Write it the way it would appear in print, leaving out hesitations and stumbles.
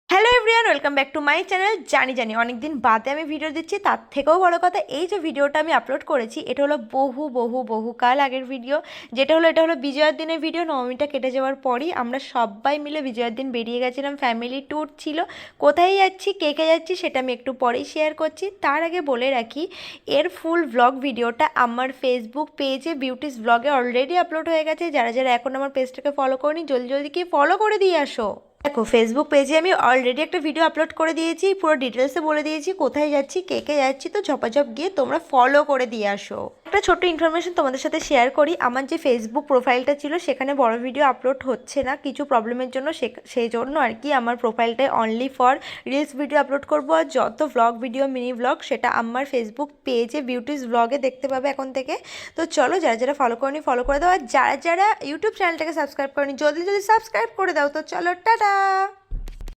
Hello everyone, welcome back to my channel. জানি অনেক দিন বাদে আমি ভিডিও দিচ্ছি, তার থেকেও বড় কথা এই যে ভিডিওটা আমি আপলোড করেছি এটা হলো বহু কাল আগের ভিডিও। এটা হলো বিজয়ার দিনের ভিডিও। নবমীটা কেটে যাওয়ার পরই আমরা সবাই মিলে বিজয়ার দিন বেরিয়ে গেছিলাম, ফ্যামিলি ট্যুর ছিল। কোথায় যাচ্ছি, কে কে যাচ্ছি সেটা আমি একটু পরেই শেয়ার করছি। তার আগে বলে রাখি, এর ফুল ভ্লগ ভিডিওটা আমার ফেসবুক পেজে বিউটিস ভ্লগে অলরেডি আপলোড হয়ে গেছে। যারা যারা এখন আমার পেজটাকে ফলো করনি, জলদি জলদি কি ফলো করে দিয়ে আসো। দেখো, ফেসবুক পেজে আমি অলরেডি একটা ভিডিও আপলোড করে দিয়েছি, পুরো ডিটেলসে বলে দিয়েছি কোথায় যাচ্ছি, কে কে যাচ্ছি। তো ঝপাঝপ গিয়ে তোমরা ফলো করে দিয়ে আসো। একটা ছোট্ট ইনফরমেশন তোমাদের সাথে শেয়ার করি। আমার যে ফেসবুক প্রোফাইলটা ছিল সেখানে বড় ভিডিও আপলোড হচ্ছে না কিছু প্রবলেমের জন্য। সেই জন্য আর কি আমার প্রোফাইলটায় only for reels video upload করবো। আর যত ভ্লগ ভিডিও, মিনি ভ্লগ, সেটা আমার ফেসবুক পেজে বিউটিস ভ্লগে দেখতে পাবে এখন থেকে। তো চলো, যারা যারা ফলো করনি ফলো করে দাও, আর যারা যারা ইউটিউব চ্যানেলটাকে সাবস্ক্রাইব করনি জলদি জলদি সাবস্ক্রাইব করে দাও। তো চলো, টাটা।